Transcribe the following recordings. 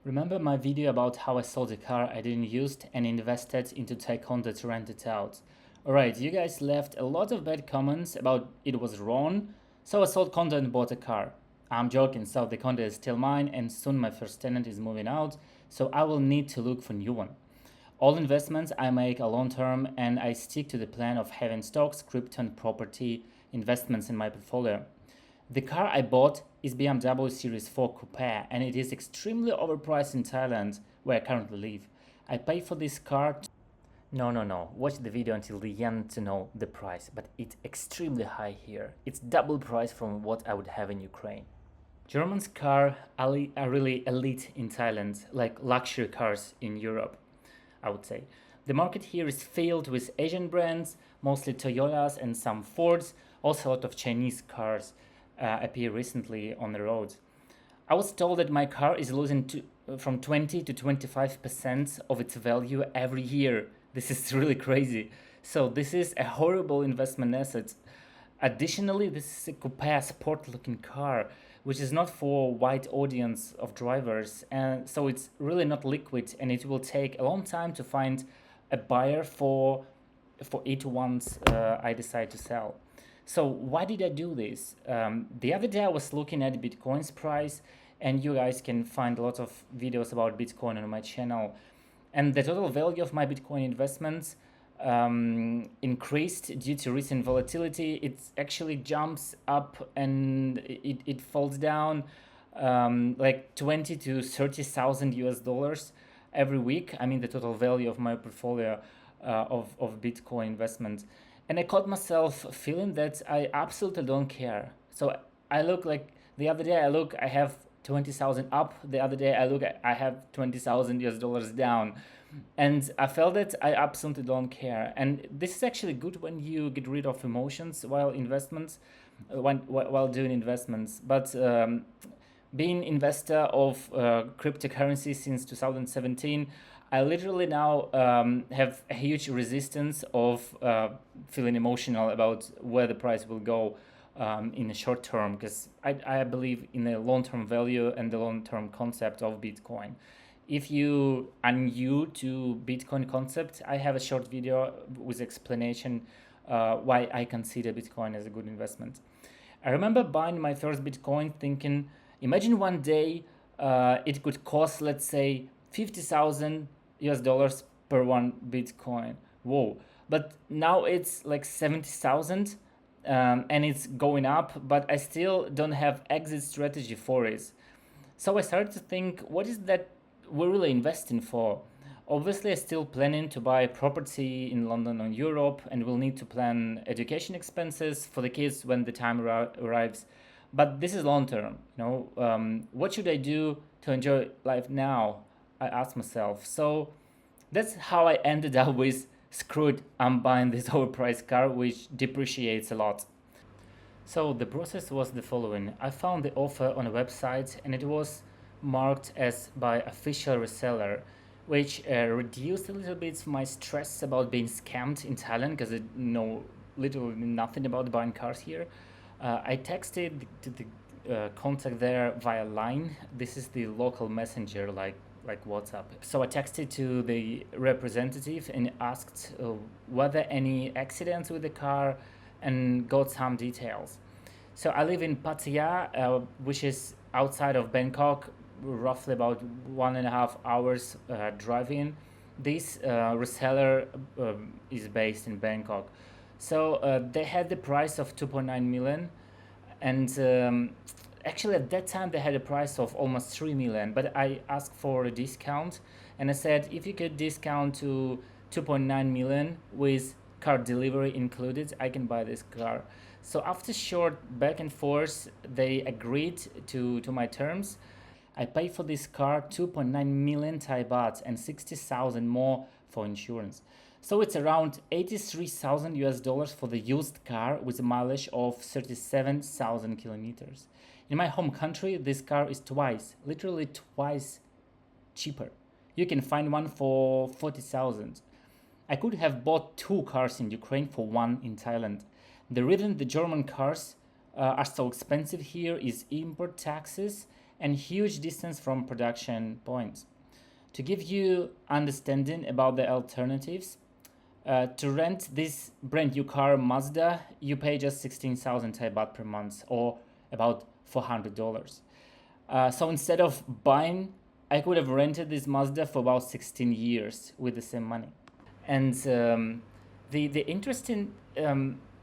Remember my video about how I sold a car I didn't use and invested into Taekwondo to rent it out? Alright, you guys left a lot of bad comments about it was wrong, so I sold condo and bought a car. I'm joking, so the condo is still mine and soon my first tenant is moving out, so I will need to look for a new one. All investments I make are long term and I stick to the plan of having stocks, crypto and property investments in my portfolio. The car I bought is BMW Series 4 Coupe and it is extremely overpriced in Thailand, where I currently live. I paid for this car. No. Watch the video until the end to know the price, but it's extremely high here. It's double price from what I would have in Ukraine. German's car are really elite in Thailand, like luxury cars in Europe, I would say. The market here is filled with Asian brands, mostly Toyotas and some Fords, also a lot of Chinese cars appear recently on the roads. I was told that my car is losing from 20 to 25% of its value every year. This is really crazy. So this is a horrible investment asset. Additionally, this is a coupe sport-looking car, which is not for wide audience of drivers, and so it's really not liquid, and it will take a long time to find a buyer for each ones I decide to sell. So why did I do this? The other day I was looking at Bitcoin's price, and you guys can find a lot of videos about Bitcoin on my channel. And the total value of my Bitcoin investments increased due to recent volatility. It actually jumps up and it falls down like 20 to 30,000 US dollars every week. I mean, the total value of my portfolio of Bitcoin investments. And I caught myself feeling that I absolutely don't care. So I look like the other day I have 20,000 up. The other day I have 20,000 US dollars down. And I felt that I absolutely don't care. And this is actually good when you get rid of emotions while doing investments. But being investor of cryptocurrency since 2017, I literally now have a huge resistance of feeling emotional about where the price will go in the short term, because I believe in the long-term value and the long-term concept of Bitcoin. If you are new to Bitcoin concept, I have a short video with explanation why I consider Bitcoin as a good investment. I remember buying my first Bitcoin thinking, imagine one day it could cost, let's say, 50,000 US dollars per one Bitcoin. Whoa. But now it's like 70,000 and it's going up, but I still don't have exit strategy for it. So I started to think, what is that we're really investing for? Obviously, I'm still planning to buy property in London or Europe, and we'll need to plan education expenses for the kids when the time arrives. But this is long term. What should I do to enjoy life now? I asked myself. So that's how I ended up with screw it, I'm buying this overpriced car, which depreciates a lot. So the process was the following. I found the offer on a website and it was marked as by official reseller, which reduced a little bit my stress about being scammed in Thailand, because I know literally nothing about buying cars here. I texted to the contact there via line. This is the local messenger like WhatsApp. So I texted to the representative and asked whether any accidents with the car and got some details. So I live in Pattaya, which is outside of Bangkok, roughly about 1.5 hours driving. This reseller is based in Bangkok. So they had the price of 2.9 million, and actually at that time they had a price of almost 3 million, but I asked for a discount and I said if you could discount to 2.9 million with car delivery included, I can buy this car. So after short back and forth, they agreed to my terms. I paid for this car 2.9 million Thai baht and 60,000 more for insurance. So it's around 83,000 US dollars for the used car with a mileage of 37,000 kilometers. In my home country, this car is literally twice cheaper. You can find one for 40,000. I could have bought two cars in Ukraine for one in Thailand. The reason the German cars are so expensive here is import taxes and huge distance from production points. To give you understanding about the alternatives, to rent this brand new car Mazda, you pay just 16,000 Thai baht per month, or about $400. So instead of buying, I could have rented this Mazda for about 16 years with the same money. And the interesting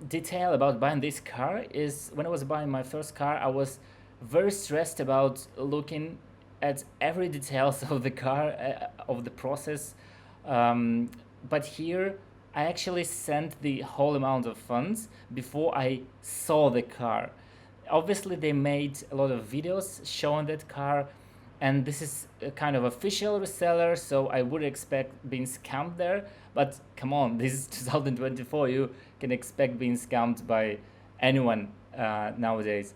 detail about buying this car is when I was buying my first car, I was very stressed about looking at every details of the car, of the process. But here, I actually sent the whole amount of funds before I saw the car. Obviously, they made a lot of videos showing that car, and this is a kind of official reseller, so I would expect being scammed there. But come on, this is 2024. You can expect being scammed by anyone nowadays.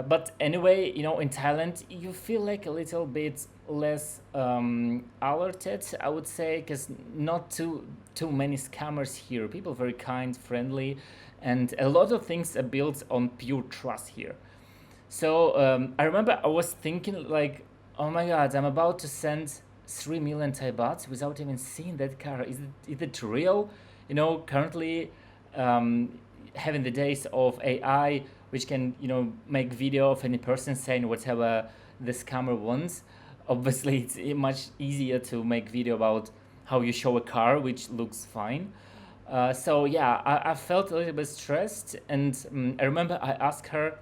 But anyway, in Thailand, you feel like a little bit less alerted, I would say, because not too many scammers here. People very kind, friendly, and a lot of things are built on pure trust here. So I remember I was thinking like, oh my God, I'm about to send 3 million Thai bahts without even seeing that car. Is it real? Currently having the days of AI, which can make video of any person saying whatever the scammer wants. Obviously, it's much easier to make video about how you show a car which looks fine. So yeah, I felt a little bit stressed, and I remember I asked her,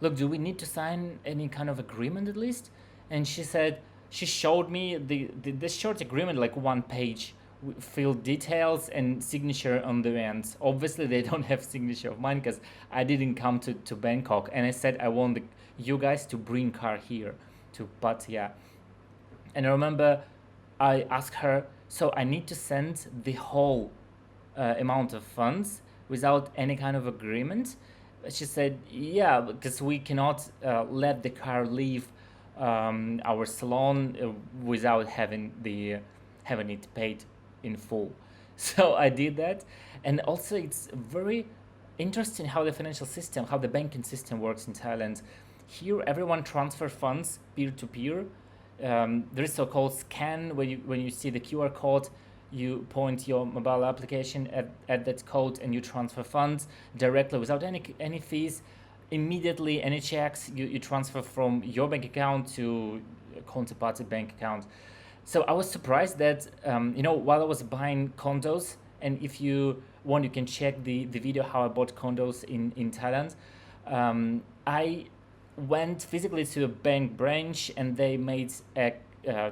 "Look, do we need to sign any kind of agreement at least?" And she showed me the short agreement, like one page, filled details and signature on the end. Obviously, they don't have signature of mine because I didn't come to Bangkok, and I said I want you guys to bring car here to Pattaya. And I remember I asked her, so I need to send the whole amount of funds without any kind of agreement? She said, yeah, because we cannot let the car leave our salon without having it paid in full. So I did that, and also it's very interesting how the financial system, how the banking system works in Thailand. Here, everyone transfer funds peer to peer. There is so-called scan when you see the QR code, you point your mobile application at that code and you transfer funds directly without any fees. Immediately, any checks you transfer from your bank account to a counterparty bank account. So I was surprised that while I was buying condos, and if you want, you can check the video how I bought condos in Thailand. I went physically to a bank branch and they made a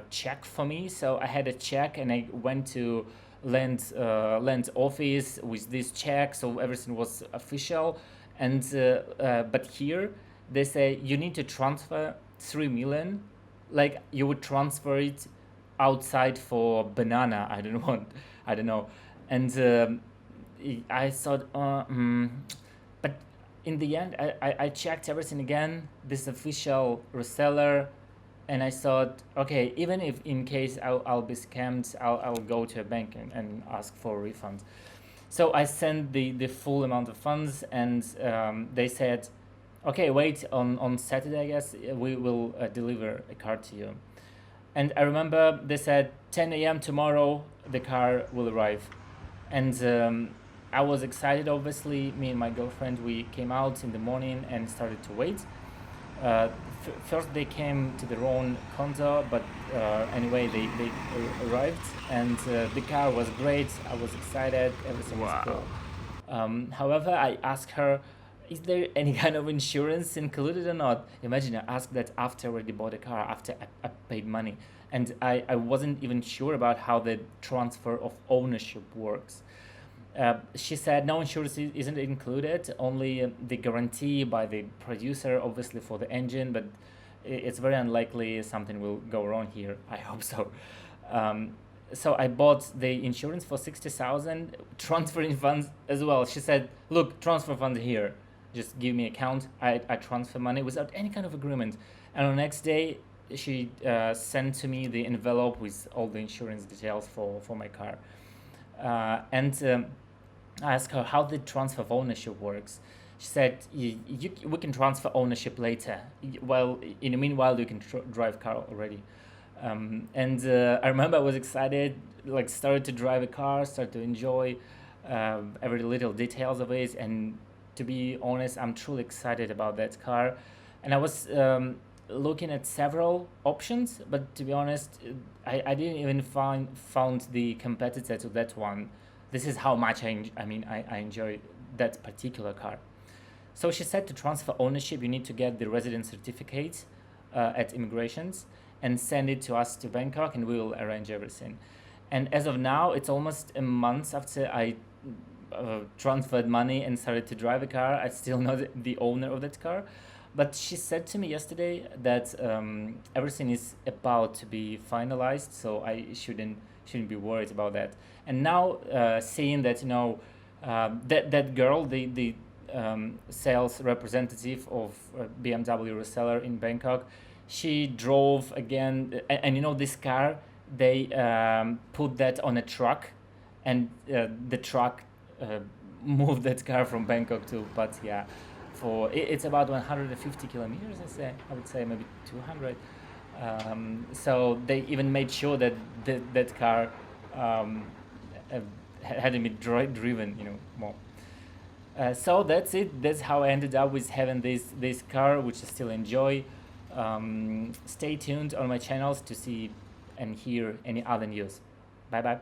check for me. So I had a check and I went to land office with this check, so everything was official. And but here they say you need to transfer 3 million, like you would transfer it outside for banana. I don't know. And I thought, but in the end, I checked everything again, this official reseller, and I thought, okay, even if in case I'll be scammed, I'll go to a bank and ask for a refund. So I sent the full amount of funds, and they said, okay, wait, on Saturday, I guess, we will deliver a car to you. And I remember they said 10 a.m. tomorrow, the car will arrive. And I was excited, obviously. Me and my girlfriend, we came out in the morning and started to wait. First they came to their own condo, but anyway, they arrived, and the car was great. I was excited, everything was cool. However, I asked her, is there any kind of insurance included or not? Imagine I asked that after I already bought a car, after I paid money. And I wasn't even sure about how the transfer of ownership works. She said no, insurance isn't included, only the guarantee by the producer, obviously for the engine, but it's very unlikely something will go wrong here. I hope so. So I bought the insurance for 60,000, transferring funds as well. She said, look, transfer funds here. Just give me account. I transfer money without any kind of agreement. And the next day, she sent to me the envelope with all the insurance details for my car. And I asked her how the transfer of ownership works. She said, we can transfer ownership later. Well, in the meanwhile, you can drive car already. And I remember I was excited, like started to drive a car, started to enjoy every little details of it. And to be honest, I'm truly excited about that car. And I was looking at several options, but to be honest, I didn't even found the competitor to that one. This is how much I enjoy that particular car. So she said to transfer ownership, you need to get the resident certificate at immigrations and send it to us to Bangkok, and we will arrange everything. And as of now, it's almost a month after I transferred money and started to drive a car. I still not the owner of that car, but she said to me yesterday that everything is about to be finalized, so I shouldn't be worried about that. And now seeing that that girl, the sales representative of BMW reseller in Bangkok, she drove again, and this car, they put that on a truck, and the truck moved that car from Bangkok to Pattaya. It's about 150 kilometers, I would say maybe 200. So they even made sure that that car hadn't been driven, more. So that's it. That's how I ended up with having this car, which I still enjoy. Stay tuned on my channels to see and hear any other news. Bye bye.